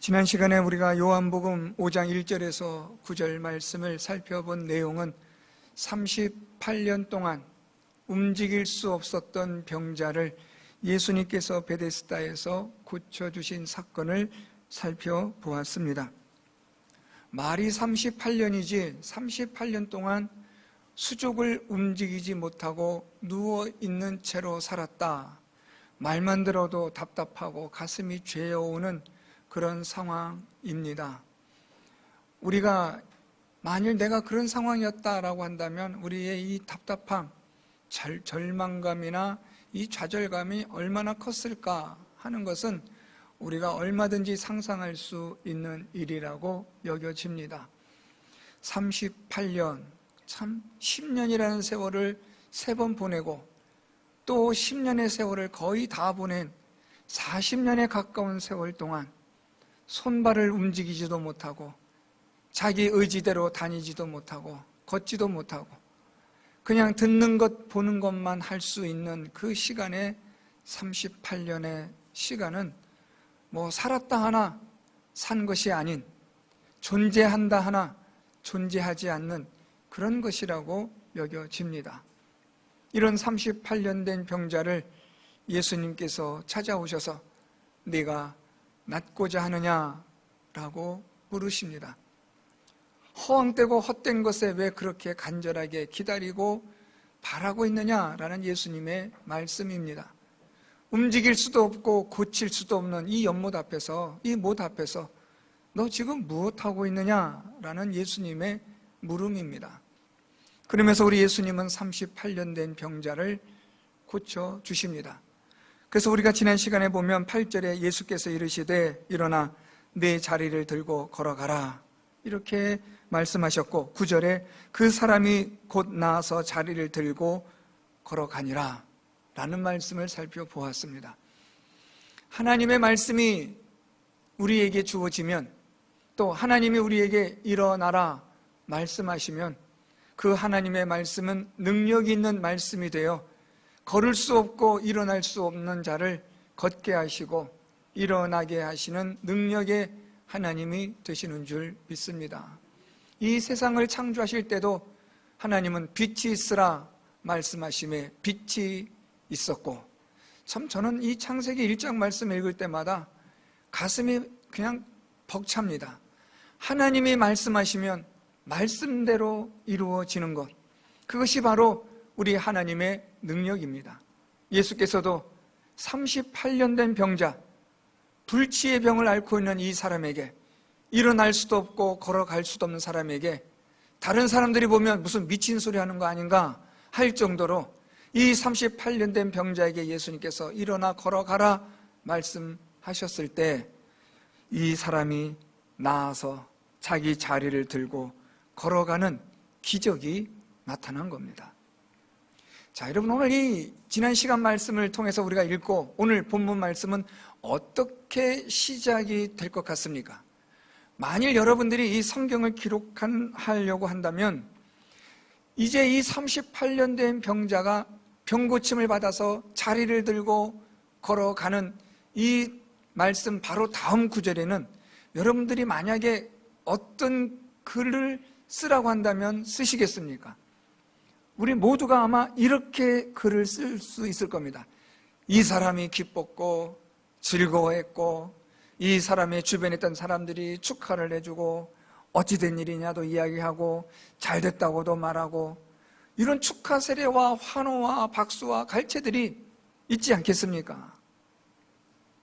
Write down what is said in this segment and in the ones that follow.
지난 시간에 우리가 요한복음 5장 1절에서 9절 말씀을 살펴본 내용은 38년 동안 움직일 수 없었던 병자를 예수님께서 베데스다에서 고쳐주신 사건을 살펴보았습니다. 말이 38년이지 38년 동안 수족을 움직이지 못하고 누워있는 채로 살았다. 말만 들어도 답답하고 가슴이 죄어오는 그런 상황입니다. 우리가 만일 내가 그런 상황이었다라고 한다면 우리의 이 답답함, 절망감이나 이 좌절감이 얼마나 컸을까 하는 것은 우리가 얼마든지 상상할 수 있는 일이라고 여겨집니다. 38년, 참 10년이라는 세월을 3번 보내고 또 10년의 세월을 거의 다 보낸 40년에 가까운 세월 동안 손발을 움직이지도 못하고 자기 의지대로 다니지도 못하고 걷지도 못하고 그냥 듣는 것 보는 것만 할 수 있는 그 시간의 38년의 시간은 뭐 살았다 하나 산 것이 아닌 존재한다 하나 존재하지 않는 그런 것이라고 여겨집니다. 이런 38년 된 병자를 예수님께서 찾아오셔서 네가 낫고자 하느냐라고 물으십니다. 허황되고 헛된 것에 왜 그렇게 간절하게 기다리고 바라고 있느냐라는 예수님의 말씀입니다. 움직일 수도 없고 고칠 수도 없는 이 연못 앞에서, 이 못 앞에서 너 지금 무엇하고 있느냐라는 예수님의 물음입니다. 그러면서 우리 예수님은 38년 된 병자를 고쳐주십니다. 그래서 우리가 지난 시간에 보면 8절에 예수께서 이르시되 일어나 내 자리를 들고 걸어가라 이렇게 말씀하셨고 9절에 그 사람이 곧 나아서 자리를 들고 걸어가니라 라는 말씀을 살펴보았습니다. 하나님의 말씀이 우리에게 주어지면 또 하나님이 우리에게 일어나라 말씀하시면 그 하나님의 말씀은 능력 있는 말씀이 되어 걸을 수 없고 일어날 수 없는 자를 걷게 하시고 일어나게 하시는 능력의 하나님이 되시는 줄 믿습니다. 이 세상을 창조하실 때도 하나님은 빛이 있으라 말씀하심에 빛이 있었고 참 저는 이 창세기 1장 말씀 읽을 때마다 가슴이 그냥 벅찹니다. 하나님이 말씀하시면 말씀대로 이루어지는 것, 그것이 바로 우리 하나님의 능력입니다. 예수께서도 38년 된 병자, 불치의 병을 앓고 있는 이 사람에게, 일어날 수도 없고 걸어갈 수도 없는 사람에게 다른 사람들이 보면 무슨 미친 소리 하는 거 아닌가 할 정도로 이 38년 된 병자에게 예수님께서 일어나 걸어가라 말씀하셨을 때 이 사람이 나아서 자기 자리를 들고 걸어가는 기적이 나타난 겁니다. 자, 여러분 오늘 이 지난 시간 말씀을 통해서 우리가 읽고 오늘 본문 말씀은 어떻게 시작이 될 것 같습니까? 만일 여러분들이 이 성경을 기록하려고 한다면 이제 이 38년 된 병자가 병고침을 받아서 자리를 들고 걸어가는 이 말씀 바로 다음 구절에는 여러분들이 만약에 어떤 글을 쓰라고 한다면 쓰시겠습니까? 우리 모두가 아마 이렇게 글을 쓸 수 있을 겁니다. 이 사람이 기뻤고 즐거워했고 이 사람의 주변에 있던 사람들이 축하를 해주고 어찌된 일이냐도 이야기하고 잘됐다고도 말하고 이런 축하 세례와 환호와 박수와 갈채들이 있지 않겠습니까?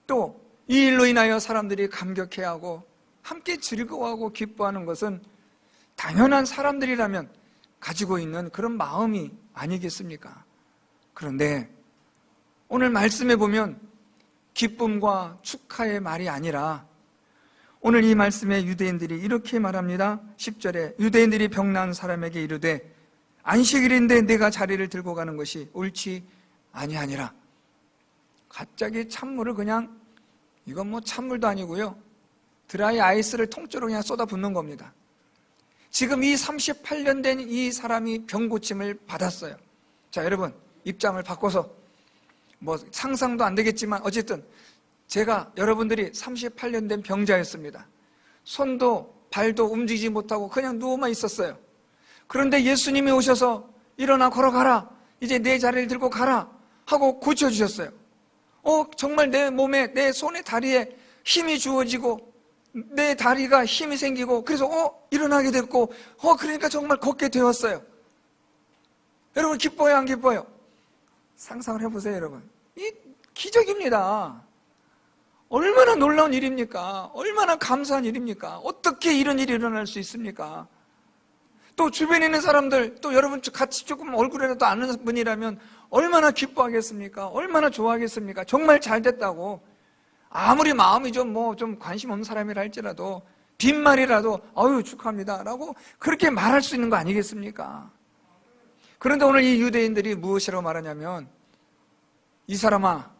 또 이 일로 인하여 사람들이 감격해하고 함께 즐거워하고 기뻐하는 것은 당연한 사람들이라면 가지고 있는 그런 마음이 아니겠습니까? 그런데 오늘 말씀에 보면 기쁨과 축하의 말이 아니라 오늘 이 말씀에 유대인들이 이렇게 말합니다. 10절에 유대인들이 병난 사람에게 이르되 안식일인데 내가 자리를 들고 가는 것이 옳지 아니하니라. 갑자기 찬물을 그냥 이건 뭐 찬물도 아니고요 드라이 아이스를 통째로 그냥 쏟아붓는 겁니다. 지금 이 38년 된 이 사람이 병고침을 받았어요. 자, 여러분 입장을 바꿔서 뭐 상상도 안 되겠지만 어쨌든 제가 여러분들이 38년 된 병자였습니다. 손도 발도 움직이지 못하고 그냥 누워만 있었어요. 그런데 예수님이 오셔서 일어나 걸어가라, 이제 내 자리를 들고 가라 하고 고쳐주셨어요. 정말 내 몸에, 내 손에, 다리에 힘이 주어지고 내 다리가 힘이 생기고, 그래서 일어나게 됐고, 그러니까 정말 걷게 되었어요. 여러분 기뻐요, 안 기뻐요? 상상을 해보세요. 여러분, 이 기적입니다. 얼마나 놀라운 일입니까? 얼마나 감사한 일입니까? 어떻게 이런 일이 일어날 수 있습니까? 또 주변에 있는 사람들, 또 여러분 같이 조금 얼굴이라도 아는 분이라면 얼마나 기뻐하겠습니까? 얼마나 좋아하겠습니까? 정말 잘 됐다고. 아무리 마음이 좀 관심 없는 사람이라 할지라도 빈말이라도 아유 축하합니다 라고 그렇게 말할 수 있는 거 아니겠습니까? 그런데 오늘 이 유대인들이 무엇이라고 말하냐면, 이 사람아,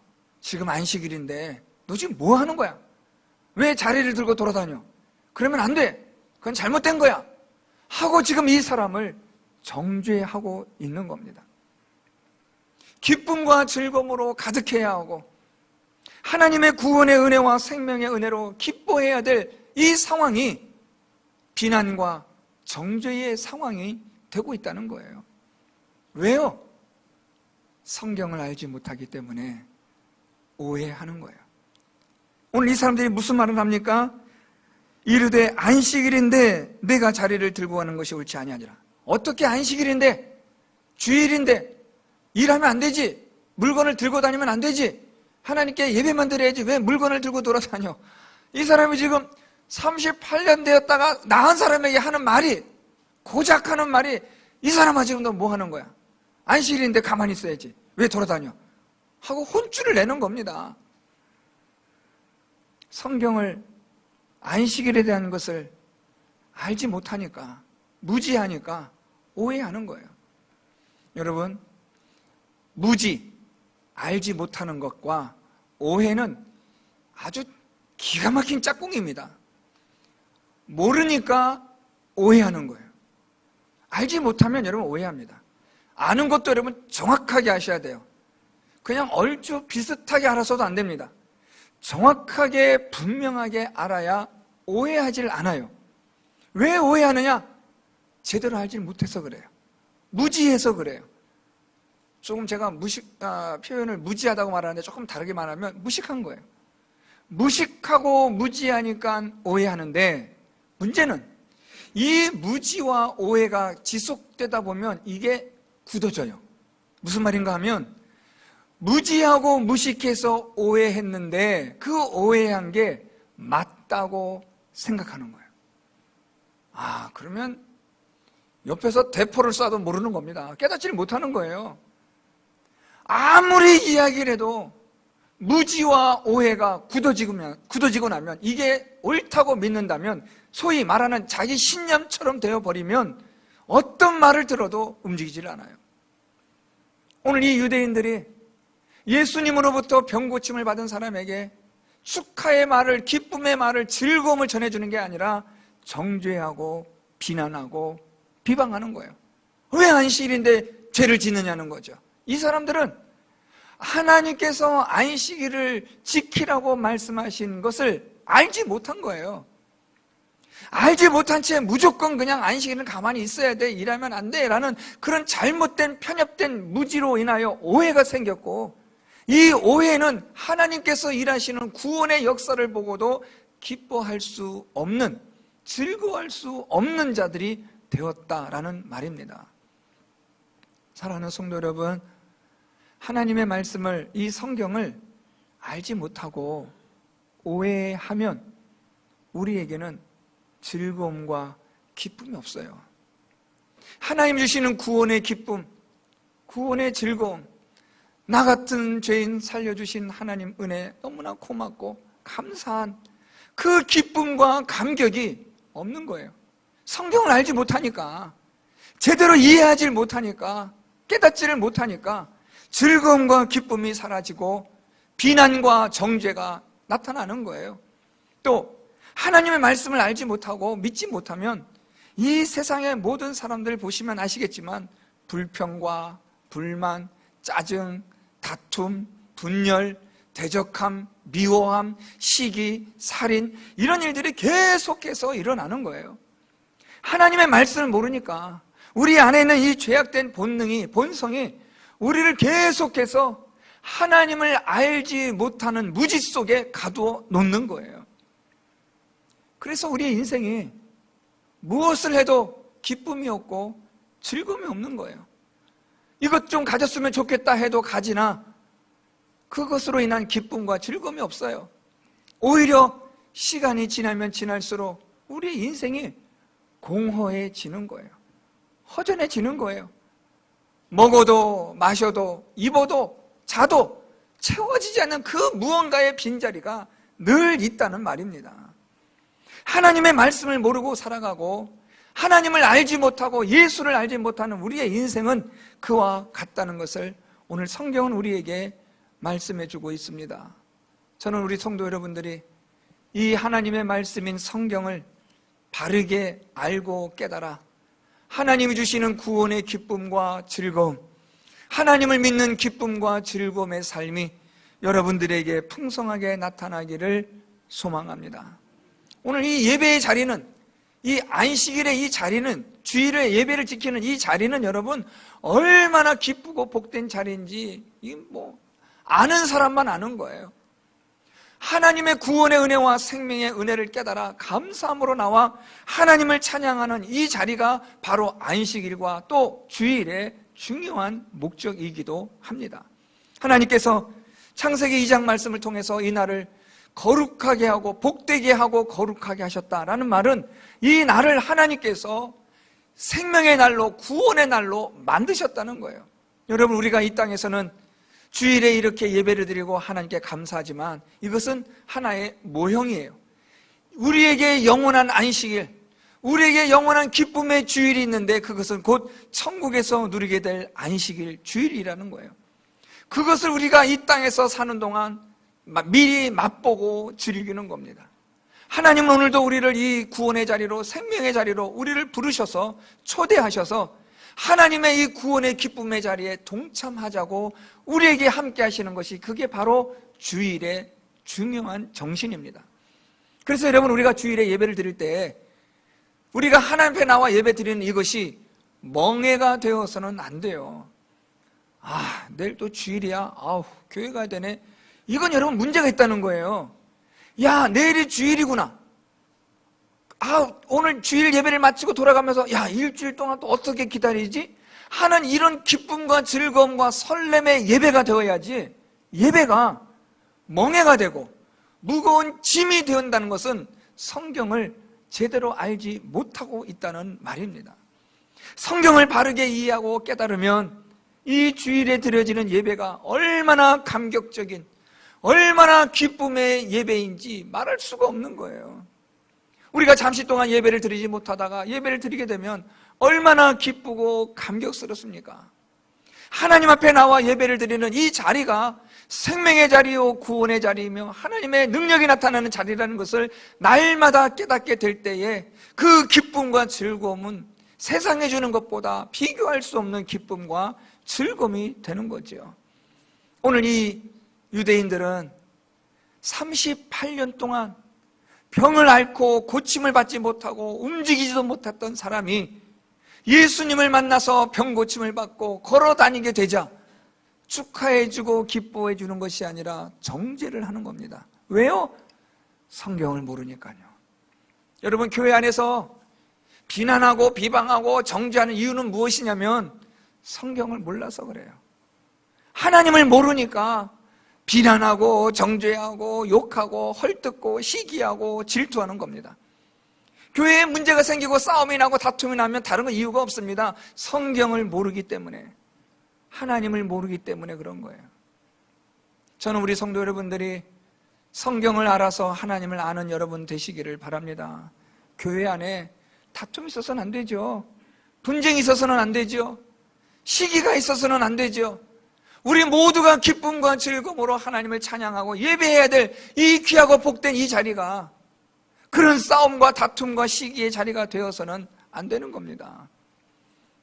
지금 안식일인데 너 지금 뭐 하는 거야? 왜 자리를 들고 돌아다녀? 그러면 안 돼. 그건 잘못된 거야 하고 지금 이 사람을 정죄하고 있는 겁니다. 기쁨과 즐거움으로 가득해야 하고 하나님의 구원의 은혜와 생명의 은혜로 기뻐해야 될 이 상황이 비난과 정죄의 상황이 되고 있다는 거예요. 왜요? 성경을 알지 못하기 때문에 오해하는 거예요. 오늘 이 사람들이 무슨 말을 합니까? 이르되 안식일인데 내가 자리를 들고 가는 것이 옳지 아니하니라. 어떻게 안식일인데, 주일인데 일하면 안 되지, 물건을 들고 다니면 안 되지, 하나님께 예배만 드려야지 왜 물건을 들고 돌아다녀? 이 사람이 지금 38년 되었다가 나은 사람에게 하는 말이, 고작 하는 말이, 이 사람아 지금 너 뭐 하는 거야? 안식일인데 가만히 있어야지 왜 돌아다녀? 하고 혼쭐을 내는 겁니다. 성경을, 안식일에 대한 것을 알지 못하니까, 무지하니까 오해하는 거예요. 여러분, 무지, 알지 못하는 것과 오해는 아주 기가 막힌 짝꿍입니다. 모르니까 오해하는 거예요. 알지 못하면 여러분 오해합니다. 아는 것도 여러분 정확하게 아셔야 돼요. 그냥 얼추 비슷하게 알아서도 안 됩니다. 정확하게 분명하게 알아야 오해하질 않아요. 왜 오해하느냐? 제대로 알지 못해서 그래요. 무지해서 그래요. 조금 제가 표현을 무지하다고 말하는데 조금 다르게 말하면 무식한 거예요. 무식하고 무지하니까 오해하는데, 문제는 이 무지와 오해가 지속되다 보면 이게 굳어져요. 무슨 말인가 하면, 무지하고 무식해서 오해했는데 그 오해한 게 맞다고 생각하는 거예요. 그러면 옆에서 대포를 쏴도 모르는 겁니다. 깨닫지를 못하는 거예요. 아무리 이야기를 해도 무지와 오해가 굳어지고 나면, 이게 옳다고 믿는다면, 소위 말하는 자기 신념처럼 되어버리면 어떤 말을 들어도 움직이질 않아요. 오늘 이 유대인들이 예수님으로부터 병고침을 받은 사람에게 축하의 말을, 기쁨의 말을, 즐거움을 전해주는 게 아니라 정죄하고 비난하고 비방하는 거예요. 왜 안식일인데 죄를 짓느냐는 거죠. 이 사람들은 하나님께서 안식일을 지키라고 말씀하신 것을 알지 못한 거예요. 알지 못한 채 무조건 그냥 안식일은 가만히 있어야 돼, 일하면 안 돼 라는 그런 잘못된, 편협된 무지로 인하여 오해가 생겼고, 이 오해는 하나님께서 일하시는 구원의 역사를 보고도 기뻐할 수 없는, 즐거워할 수 없는 자들이 되었다라는 말입니다. 사랑하는 성도 여러분, 하나님의 말씀을, 이 성경을 알지 못하고 오해하면 우리에게는 즐거움과 기쁨이 없어요. 하나님 주시는 구원의 기쁨, 구원의 즐거움, 나 같은 죄인 살려주신 하나님 은혜 너무나 고맙고 감사한 그 기쁨과 감격이 없는 거예요. 성경을 알지 못하니까, 제대로 이해하지 못하니까, 깨닫지를 못하니까 즐거움과 기쁨이 사라지고 비난과 정죄가 나타나는 거예요. 또 하나님의 말씀을 알지 못하고 믿지 못하면 이 세상의 모든 사람들 보시면 아시겠지만 불평과 불만, 짜증, 다툼, 분열, 대적함, 미워함, 시기, 살인, 이런 일들이 계속해서 일어나는 거예요. 하나님의 말씀을 모르니까 우리 안에 있는 이 죄악된 본성이 우리를 계속해서 하나님을 알지 못하는 무지 속에 가두어 놓는 거예요. 그래서 우리의 인생이 무엇을 해도 기쁨이 없고 즐거움이 없는 거예요. 이것 좀 가졌으면 좋겠다 해도 가지나 그것으로 인한 기쁨과 즐거움이 없어요. 오히려 시간이 지나면 지날수록 우리의 인생이 공허해지는 거예요. 허전해지는 거예요. 먹어도 마셔도 입어도 자도 채워지지 않는 그 무언가의 빈자리가 늘 있다는 말입니다. 하나님의 말씀을 모르고 살아가고 하나님을 알지 못하고 예수를 알지 못하는 우리의 인생은 그와 같다는 것을 오늘 성경은 우리에게 말씀해 주고 있습니다. 저는 우리 성도 여러분들이 이 하나님의 말씀인 성경을 바르게 알고 깨달아 하나님이 주시는 구원의 기쁨과 즐거움, 하나님을 믿는 기쁨과 즐거움의 삶이 여러분들에게 풍성하게 나타나기를 소망합니다. 오늘 이 예배의 자리는, 이 안식일의 이 자리는, 주일의 예배를 지키는 이 자리는 여러분 얼마나 기쁘고 복된 자리인지 아는 사람만 아는 거예요. 하나님의 구원의 은혜와 생명의 은혜를 깨달아 감사함으로 나와 하나님을 찬양하는 이 자리가 바로 안식일과 또 주일의 중요한 목적이기도 합니다. 하나님께서 창세기 2장 말씀을 통해서 이 날을 거룩하게 하고 복되게 하고 거룩하게 하셨다라는 말은 이 날을 하나님께서 생명의 날로 구원의 날로 만드셨다는 거예요. 여러분, 우리가 이 땅에서는 주일에 이렇게 예배를 드리고 하나님께 감사하지만 이것은 하나의 모형이에요. 우리에게 영원한 안식일, 우리에게 영원한 기쁨의 주일이 있는데 그것은 곧 천국에서 누리게 될 안식일 주일이라는 거예요. 그것을 우리가 이 땅에서 사는 동안 미리 맛보고 즐기는 겁니다. 하나님은 오늘도 우리를 이 구원의 자리로, 생명의 자리로 우리를 부르셔서 초대하셔서 하나님의 이 구원의 기쁨의 자리에 동참하자고 우리에게 함께 하시는 것이, 그게 바로 주일의 중요한 정신입니다. 그래서 여러분, 우리가 주일에 예배를 드릴 때 우리가 하나님 앞에 나와 예배 드리는 이것이 멍해가 되어서는 안 돼요. 내일 또 주일이야. 교회 가야 되네. 이건 여러분 문제가 있다는 거예요. 내일이 주일이구나. 오늘 주일 예배를 마치고 돌아가면서 일주일 동안 또 어떻게 기다리지? 하는 이런 기쁨과 즐거움과 설렘의 예배가 되어야지, 예배가 멍해가 되고 무거운 짐이 되었다는 것은 성경을 제대로 알지 못하고 있다는 말입니다. 성경을 바르게 이해하고 깨달으면 이 주일에 드려지는 예배가 얼마나 감격적인, 얼마나 기쁨의 예배인지 말할 수가 없는 거예요. 우리가 잠시 동안 예배를 드리지 못하다가 예배를 드리게 되면 얼마나 기쁘고 감격스럽습니까? 하나님 앞에 나와 예배를 드리는 이 자리가 생명의 자리요 구원의 자리이며 하나님의 능력이 나타나는 자리라는 것을 날마다 깨닫게 될 때에 그 기쁨과 즐거움은 세상에 주는 것보다 비교할 수 없는 기쁨과 즐거움이 되는 거죠. 오늘 이 유대인들은 38년 동안 병을 앓고 고침을 받지 못하고 움직이지도 못했던 사람이 예수님을 만나서 병 고침을 받고 걸어 다니게 되자 축하해주고 기뻐해주는 것이 아니라 정죄를 하는 겁니다. 왜요? 성경을 모르니까요. 여러분, 교회 안에서 비난하고 비방하고 정죄하는 이유는 무엇이냐면 성경을 몰라서 그래요. 하나님을 모르니까 비난하고 정죄하고 욕하고 헐뜯고 시기하고 질투하는 겁니다. 교회에 문제가 생기고 싸움이 나고 다툼이 나면 다른 건 이유가 없습니다. 성경을 모르기 때문에, 하나님을 모르기 때문에 그런 거예요. 저는 우리 성도 여러분들이 성경을 알아서 하나님을 아는 여러분 되시기를 바랍니다. 교회 안에 다툼이 있어서는 안 되죠. 분쟁이 있어서는 안 되죠. 시기가 있어서는 안 되죠. 우리 모두가 기쁨과 즐거움으로 하나님을 찬양하고 예배해야 될 이 귀하고 복된 이 자리가 그런 싸움과 다툼과 시기의 자리가 되어서는 안 되는 겁니다.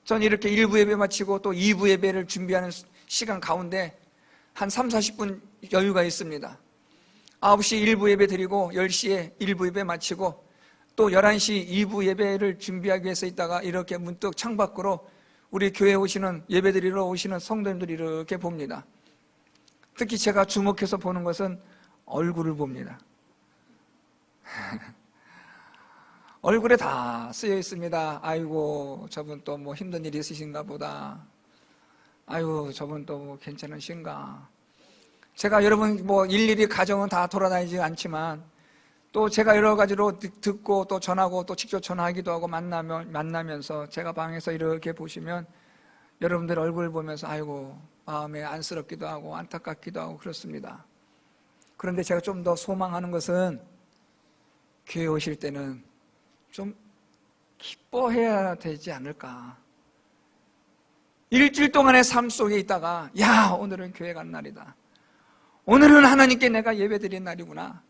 전 이렇게 1부 예배 마치고 또 2부 예배를 준비하는 시간 가운데 한 3, 40분 여유가 있습니다. 9시 1부 예배 드리고 10시에 1부 예배 마치고 또 11시 2부 예배를 준비하기 위해서 있다가 이렇게 문득 창밖으로 우리 교회에 오시는 예배 드리러 오시는 성도님들이 이렇게 봅니다. 특히 제가 주목해서 보는 것은 얼굴을 봅니다. 얼굴에 다 쓰여 있습니다. 아이고 저분 또 뭐 힘든 일이 있으신가 보다. 아이고 저분 또 뭐 괜찮으신가. 제가 여러분 뭐 일일이 가정은 다 돌아다니지 않지만 또 제가 여러 가지로 듣고 또 전하고 또 직접 전화하기도 하고 만나면서 제가 방에서 이렇게 보시면 여러분들 얼굴 보면서 아이고 마음에 안쓰럽기도 하고 안타깝기도 하고 그렇습니다. 그런데 제가 좀 더 소망하는 것은 교회 오실 때는 좀 기뻐해야 되지 않을까. 일주일 동안의 삶 속에 있다가 야 오늘은 교회 간 날이다. 오늘은 하나님께 내가 예배드린 날이구나.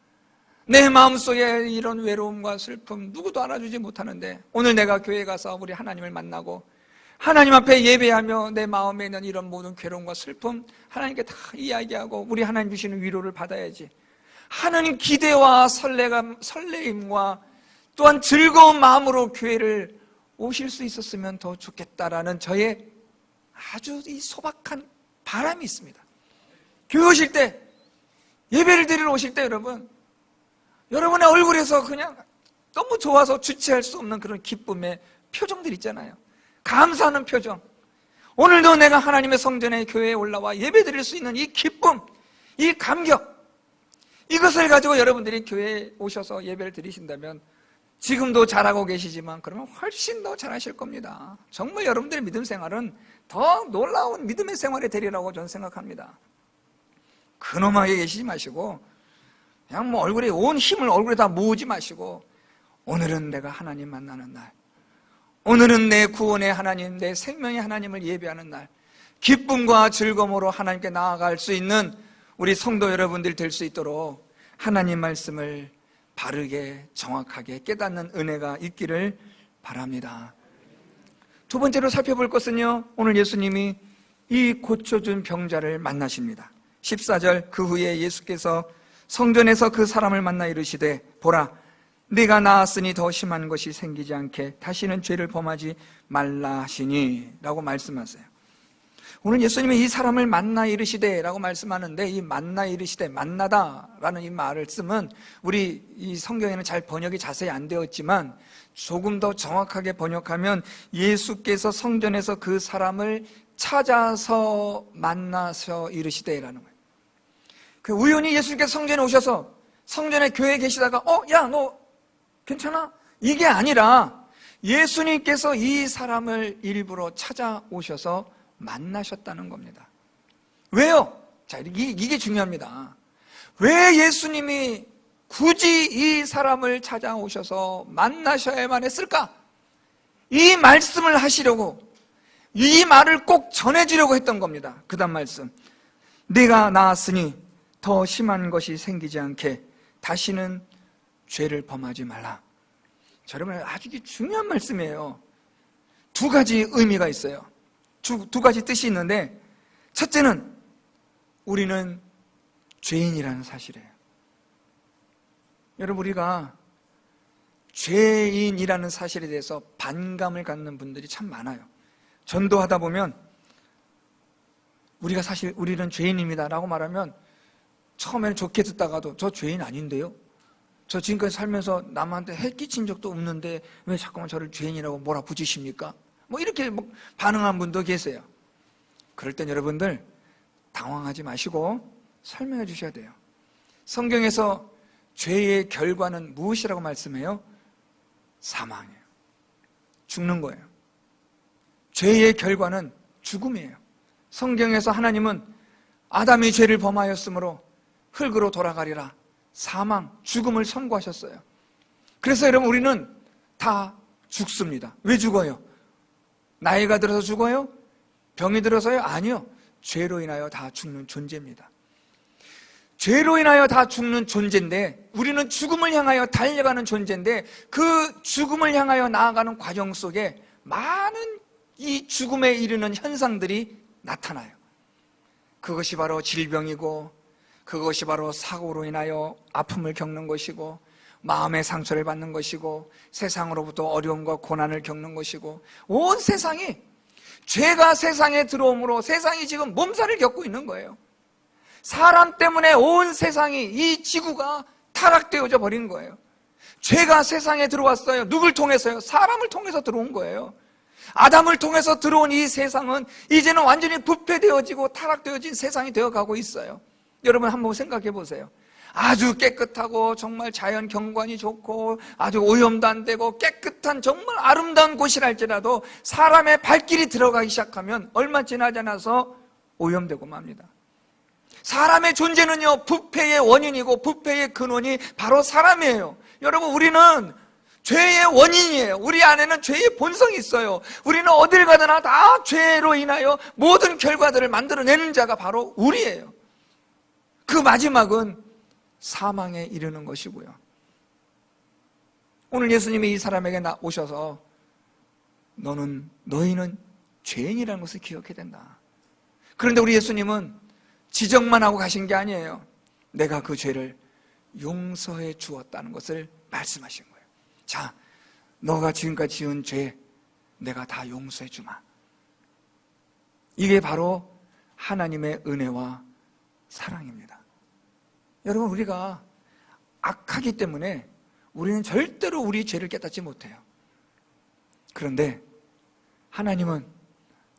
내 마음속에 이런 외로움과 슬픔 누구도 알아주지 못하는데 오늘 내가 교회에 가서 우리 하나님을 만나고 하나님 앞에 예배하며 내 마음에 있는 이런 모든 괴로움과 슬픔 하나님께 다 이야기하고 우리 하나님 주시는 위로를 받아야지. 하나님 기대와 설레임과 또한 즐거운 마음으로 교회를 오실 수 있었으면 더 좋겠다라는 저의 아주 이 소박한 바람이 있습니다. 교회 오실 때 예배를 드리러 오실 때 여러분의 얼굴에서 그냥 너무 좋아서 주체할 수 없는 그런 기쁨의 표정들 있잖아요. 감사하는 표정. 오늘도 내가 하나님의 성전에 교회에 올라와 예배 드릴 수 있는 이 기쁨, 이 감격, 이것을 가지고 여러분들이 교회에 오셔서 예배를 드리신다면 지금도 잘하고 계시지만 그러면 훨씬 더 잘하실 겁니다. 정말 여러분들의 믿음 생활은 더 놀라운 믿음의 생활이 되리라고 저는 생각합니다. 근엄하게 계시지 마시고 그냥 뭐 얼굴에 온 힘을 얼굴에 다 모으지 마시고 오늘은 내가 하나님 만나는 날, 오늘은 내 구원의 하나님, 내 생명의 하나님을 예배하는 날, 기쁨과 즐거움으로 하나님께 나아갈 수 있는 우리 성도 여러분들 될 수 있도록 하나님 말씀을 바르게 정확하게 깨닫는 은혜가 있기를 바랍니다. 두 번째로 살펴볼 것은요, 오늘 예수님이 이 고쳐준 병자를 만나십니다. 14절, 그 후에 예수께서 성전에서 그 사람을 만나 이르시되 보라, 네가 나았으니 더 심한 것이 생기지 않게 다시는 죄를 범하지 말라 하시니 라고 말씀하세요. 오늘 예수님이 이 사람을 만나 이르시되 라고 말씀하는데 이 만나 이르시되, 만나다 라는 이 말을 쓰면 우리 이 성경에는 잘 번역이 자세히 안 되었지만 조금 더 정확하게 번역하면 예수께서 성전에서 그 사람을 찾아서 만나서 이르시되 라는 거예요. 그 우연히 예수님께서 성전에 오셔서 성전에 교회에 계시다가 야 너 괜찮아? 이게 아니라 예수님께서 이 사람을 일부러 찾아오셔서 만나셨다는 겁니다. 왜요? 자, 이게 중요합니다. 왜 예수님이 굳이 이 사람을 찾아오셔서 만나셔야만 했을까? 이 말씀을 하시려고, 이 말을 꼭 전해주려고 했던 겁니다. 그 다음 말씀, 네가 나았으니 더 심한 것이 생기지 않게 다시는 죄를 범하지 말라. 자, 여러분 아주 중요한 말씀이에요. 두 가지 의미가 있어요. 두 가지 뜻이 있는데, 첫째는 우리는 죄인이라는 사실이에요. 여러분, 우리가 죄인이라는 사실에 대해서 반감을 갖는 분들이 참 많아요. 전도하다 보면 우리가 사실 우리는 죄인입니다 라고 말하면 처음에는 좋게 듣다가도 저 죄인 아닌데요? 저 지금까지 살면서 남한테 해 끼친 적도 없는데 왜 자꾸만 저를 죄인이라고 몰아붙이십니까? 뭐 이렇게 반응한 분도 계세요. 그럴 땐 여러분들 당황하지 마시고 설명해 주셔야 돼요. 성경에서 죄의 결과는 무엇이라고 말씀해요? 사망이에요. 죽는 거예요. 죄의 결과는 죽음이에요. 성경에서 하나님은 아담이 죄를 범하였으므로 흙으로 돌아가리라, 사망, 죽음을 선고하셨어요. 그래서 여러분 우리는 다 죽습니다. 왜 죽어요? 나이가 들어서 죽어요? 병이 들어서요? 아니요. 죄로 인하여 다 죽는 존재입니다. 죄로 인하여 다 죽는 존재인데 우리는 죽음을 향하여 달려가는 존재인데 그 죽음을 향하여 나아가는 과정 속에 많은 이 죽음에 이르는 현상들이 나타나요. 그것이 바로 질병이고, 그것이 바로 사고로 인하여 아픔을 겪는 것이고, 마음의 상처를 받는 것이고, 세상으로부터 어려움과 고난을 겪는 것이고, 온 세상이, 죄가 세상에 들어옴으로 세상이 지금 몸살을 겪고 있는 거예요. 사람 때문에 온 세상이, 이 지구가 타락되어져 버린 거예요. 죄가 세상에 들어왔어요. 누굴 통해서요? 사람을 통해서 들어온 거예요. 아담을 통해서 들어온 이 세상은 이제는 완전히 부패되어지고 타락되어진 세상이 되어가고 있어요. 여러분 한번 생각해 보세요. 아주 깨끗하고 정말 자연 경관이 좋고 아주 오염도 안 되고 깨끗한 정말 아름다운 곳이랄지라도 사람의 발길이 들어가기 시작하면 얼마 지나지 않아서 오염되고 맙니다. 사람의 존재는요, 부패의 원인이고 부패의 근원이 바로 사람이에요. 여러분, 우리는 죄의 원인이에요. 우리 안에는 죄의 본성이 있어요. 우리는 어딜 가더나 다 죄로 인하여 모든 결과들을 만들어내는 자가 바로 우리예요. 그 마지막은 사망에 이르는 것이고요. 오늘 예수님이 이 사람에게 오셔서 너희는 죄인이라는 것을 기억해야 된다. 그런데 우리 예수님은 지적만 하고 가신 게 아니에요. 내가 그 죄를 용서해 주었다는 것을 말씀하신 거예요. 자, 너가 지금까지 지은 죄 내가 다 용서해 주마. 이게 바로 하나님의 은혜와 사랑입니다. 여러분, 우리가 악하기 때문에 우리는 절대로 우리 죄를 깨닫지 못해요. 그런데 하나님은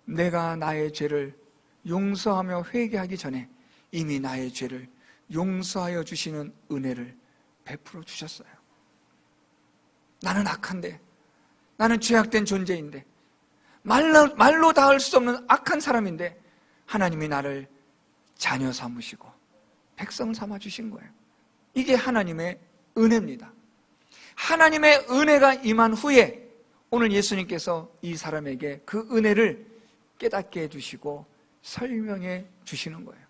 내가 나의 죄를 용서하며 회개하기 전에 이미 나의 죄를 용서하여 주시는 은혜를 베풀어 주셨어요. 나는 악한데, 나는 죄악된 존재인데, 말로 닿을 수 없는 악한 사람인데 하나님이 나를 자녀 삼으시고 백성 삼아 주신 거예요. 이게 하나님의 은혜입니다. 하나님의 은혜가 임한 후에 오늘 예수님께서 이 사람에게 그 은혜를 깨닫게 해주시고 설명해 주시는 거예요.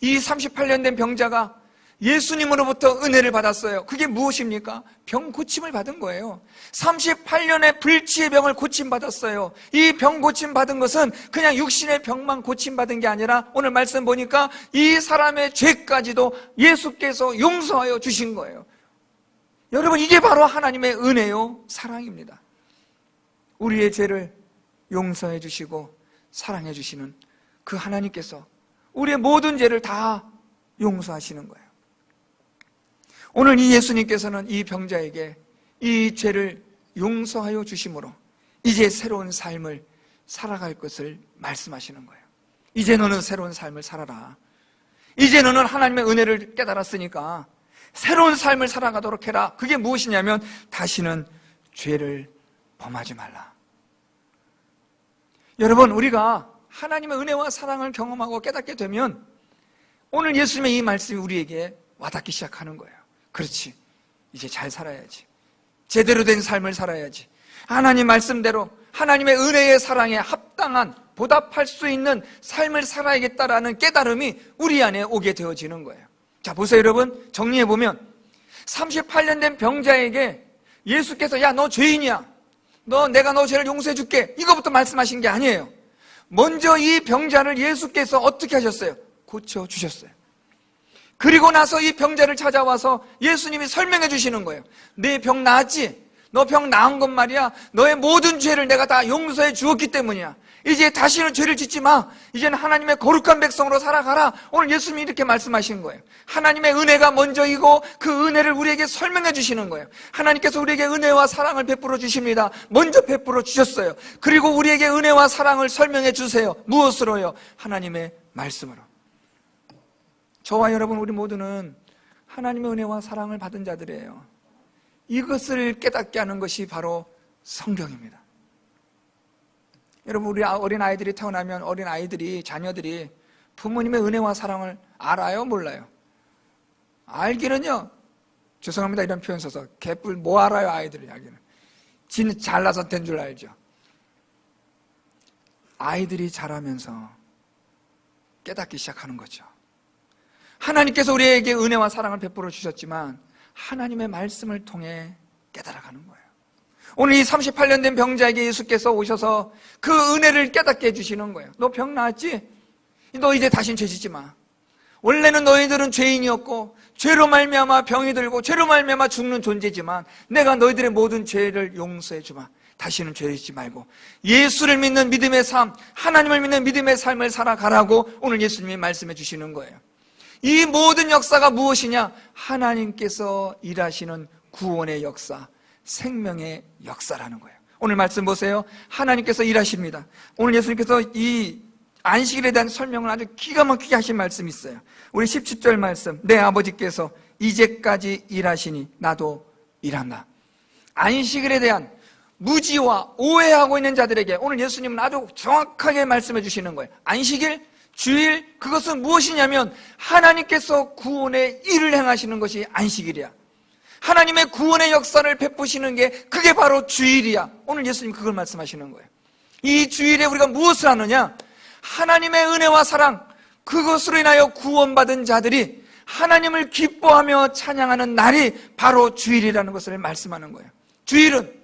이 38년 된 병자가 예수님으로부터 은혜를 받았어요. 그게 무엇입니까? 병 고침을 받은 거예요. 38년의 불치의 병을 고침받았어요. 이 병 고침받은 것은 그냥 육신의 병만 고침받은 게 아니라 오늘 말씀 보니까 이 사람의 죄까지도 예수께서 용서하여 주신 거예요. 여러분, 이게 바로 하나님의 은혜요, 사랑입니다. 우리의 죄를 용서해 주시고 사랑해 주시는 그 하나님께서 우리의 모든 죄를 다 용서하시는 거예요. 오늘 이 예수님께서는 이 병자에게 이 죄를 용서하여 주심으로 이제 새로운 삶을 살아갈 것을 말씀하시는 거예요. 이제 너는 새로운 삶을 살아라. 이제 너는 하나님의 은혜를 깨달았으니까 새로운 삶을 살아가도록 해라. 그게 무엇이냐면 다시는 죄를 범하지 말라. 여러분, 우리가 하나님의 은혜와 사랑을 경험하고 깨닫게 되면 오늘 예수님의 이 말씀이 우리에게 와닿기 시작하는 거예요. 그렇지, 이제 잘 살아야지. 제대로 된 삶을 살아야지. 하나님 말씀대로 하나님의 은혜의 사랑에 합당한 보답할 수 있는 삶을 살아야겠다라는 깨달음이 우리 안에 오게 되어지는 거예요. 자, 보세요 여러분, 정리해보면 38년 된 병자에게 예수께서 야, 너 죄인이야, 내가 너 죄를 용서해 줄게, 이거부터 말씀하신 게 아니에요. 먼저 이 병자를 예수께서 어떻게 하셨어요? 고쳐주셨어요. 그리고 나서 이 병자를 찾아와서 예수님이 설명해 주시는 거예요. 내 병 나았지? 너 병 나은 건 말이야, 너의 모든 죄를 내가 다 용서해 주었기 때문이야. 이제 다시는 죄를 짓지 마. 이제는 하나님의 거룩한 백성으로 살아가라. 오늘 예수님이 이렇게 말씀하신 거예요. 하나님의 은혜가 먼저이고 그 은혜를 우리에게 설명해 주시는 거예요. 하나님께서 우리에게 은혜와 사랑을 베풀어 주십니다. 먼저 베풀어 주셨어요. 그리고 우리에게 은혜와 사랑을 설명해 주세요. 무엇으로요? 하나님의 말씀으로. 저와 여러분, 우리 모두는 하나님의 은혜와 사랑을 받은 자들이에요. 이것을 깨닫게 하는 것이 바로 성경입니다. 여러분, 우리 어린아이들이 태어나면 어린아이들이, 자녀들이 부모님의 은혜와 사랑을 알아요? 몰라요? 알기는요, 죄송합니다 이런 표현 써서, 개뿔 뭐 알아요 아이들이 알기는. 진 잘나서 된 줄 알죠. 아이들이 자라면서 깨닫기 시작하는 거죠. 하나님께서 우리에게 은혜와 사랑을 베풀어 주셨지만 하나님의 말씀을 통해 깨달아가는 거예요. 오늘 이 38년 된 병자에게 예수께서 오셔서 그 은혜를 깨닫게 해주시는 거예요. 너 병 나았지? 너 이제 다신 죄 짓지 마. 원래는 너희들은 죄인이었고 죄로 말미암아 병이 들고 죄로 말미암아 죽는 존재지만 내가 너희들의 모든 죄를 용서해 주마. 다시는 죄 짓지 말고 예수를 믿는 믿음의 삶, 하나님을 믿는 믿음의 삶을 살아가라고 오늘 예수님이 말씀해 주시는 거예요. 이 모든 역사가 무엇이냐? 하나님께서 일하시는 구원의 역사, 생명의 역사라는 거예요. 오늘 말씀 보세요. 하나님께서 일하십니다. 오늘 예수님께서 이 안식일에 대한 설명을 아주 기가 막히게 하신 말씀이 있어요. 우리 17절 말씀, 내 아버지께서 이제까지 일하시니 나도 일한다. 안식일에 대한 무지와 오해하고 있는 자들에게 오늘 예수님은 아주 정확하게 말씀해 주시는 거예요. 안식일, 주일, 그것은 무엇이냐면 하나님께서 구원의 일을 행하시는 것이 안식일이야. 하나님의 구원의 역사를 베푸시는 게 그게 바로 주일이야. 오늘 예수님 그걸 말씀하시는 거예요. 이 주일에 우리가 무엇을 하느냐? 하나님의 은혜와 사랑, 그것으로 인하여 구원받은 자들이 하나님을 기뻐하며 찬양하는 날이 바로 주일이라는 것을 말씀하는 거예요. 주일은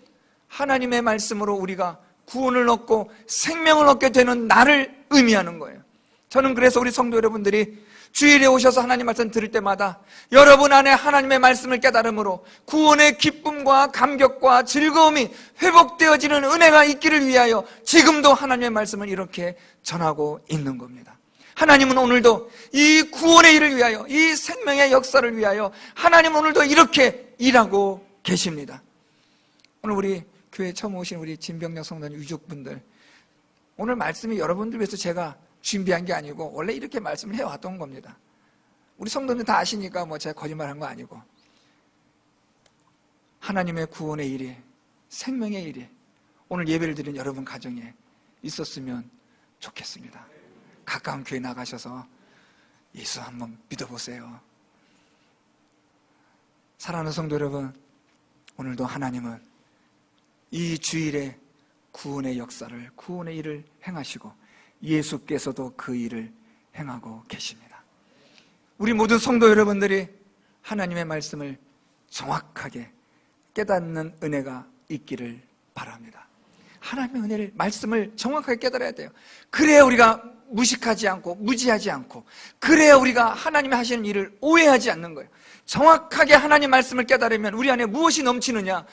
하나님의 말씀으로 우리가 구원을 얻고 생명을 얻게 되는 날을 의미하는 거예요. 저는 그래서 우리 성도 여러분들이 주일에 오셔서 하나님 말씀 들을 때마다 여러분 안에 하나님의 말씀을 깨달음으로 구원의 기쁨과 감격과 즐거움이 회복되어지는 은혜가 있기를 위하여 지금도 하나님의 말씀을 이렇게 전하고 있는 겁니다. 하나님은 오늘도 이 구원의 일을 위하여, 이 생명의 역사를 위하여 하나님은 오늘도 이렇게 일하고 계십니다. 오늘 우리 교회 처음 오신 우리 진병력 성도님 유족분들, 오늘 말씀이 여러분들 위해서 제가 준비한 게 아니고 원래 이렇게 말씀을 해왔던 겁니다. 우리 성도들 다 아시니까 제가 거짓말한 거 아니고 하나님의 구원의 일이, 생명의 일이 오늘 예배를 드린 여러분 가정에 있었으면 좋겠습니다. 가까운 교회 나가셔서 예수 한번 믿어보세요. 사랑하는 성도 여러분, 오늘도 하나님은 이 주일에 구원의 역사를, 구원의 일을 행하시고 예수께서도 그 일을 행하고 계십니다. 우리 모든 성도 여러분들이 하나님의 말씀을 정확하게 깨닫는 은혜가 있기를 바랍니다. 하나님의 은혜를, 말씀을 정확하게 깨달아야 돼요. 그래야 우리가 무식하지 않고 무지하지 않고, 그래야 우리가 하나님이 하시는 일을 오해하지 않는 거예요. 정확하게 하나님 말씀을 깨달으면 우리 안에 무엇이 넘치느냐?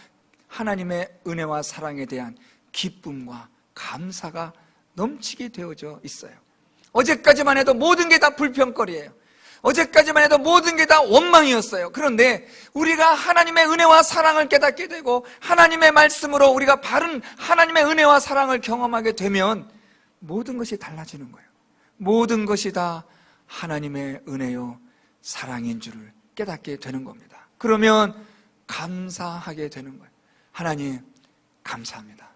하나님의 은혜와 사랑에 대한 기쁨과 감사가 넘치게 되어져 있어요. 어제까지만 해도 모든 게 다 불평거리예요. 어제까지만 해도 모든 게 다 원망이었어요. 그런데 우리가 하나님의 은혜와 사랑을 깨닫게 되고 하나님의 말씀으로 우리가 바른 하나님의 은혜와 사랑을 경험하게 되면 모든 것이 달라지는 거예요. 모든 것이 다 하나님의 은혜요 사랑인 줄을 깨닫게 되는 겁니다. 그러면 감사하게 되는 거예요. 하나님 감사합니다.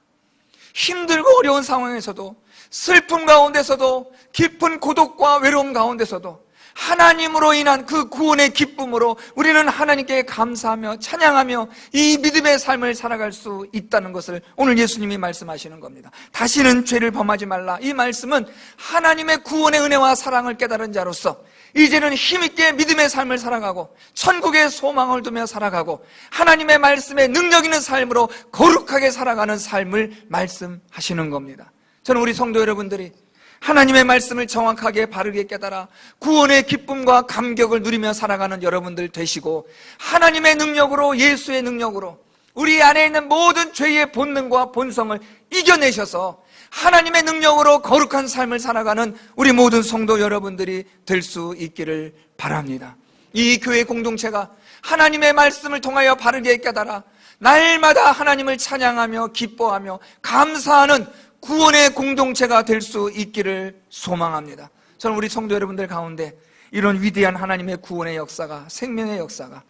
힘들고 어려운 상황에서도, 슬픔 가운데서도, 깊은 고독과 외로움 가운데서도 하나님으로 인한 그 구원의 기쁨으로 우리는 하나님께 감사하며 찬양하며 이 믿음의 삶을 살아갈 수 있다는 것을 오늘 예수님이 말씀하시는 겁니다. 다시는 죄를 범하지 말라. 이 말씀은 하나님의 구원의 은혜와 사랑을 깨달은 자로서 이제는 힘있게 믿음의 삶을 살아가고 천국의 소망을 두며 살아가고 하나님의 말씀에 능력 있는 삶으로 거룩하게 살아가는 삶을 말씀하시는 겁니다. 저는 우리 성도 여러분들이 하나님의 말씀을 정확하게 바르게 깨달아 구원의 기쁨과 감격을 누리며 살아가는 여러분들 되시고, 하나님의 능력으로, 예수의 능력으로 우리 안에 있는 모든 죄의 본능과 본성을 이겨내셔서 하나님의 능력으로 거룩한 삶을 살아가는 우리 모든 성도 여러분들이 될 수 있기를 바랍니다. 이 교회 공동체가 하나님의 말씀을 통하여 바르게 깨달아 날마다 하나님을 찬양하며 기뻐하며 감사하는 구원의 공동체가 될 수 있기를 소망합니다. 저는 우리 성도 여러분들 가운데 이런 위대한 하나님의 구원의 역사가, 생명의 역사가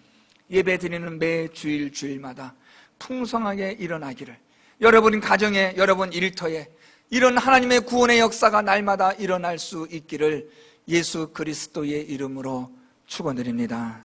예배 드리는 매 주일 주일마다 풍성하게 일어나기를, 여러분 가정에, 여러분 일터에 이런 하나님의 구원의 역사가 날마다 일어날 수 있기를 예수 그리스도의 이름으로 축원드립니다.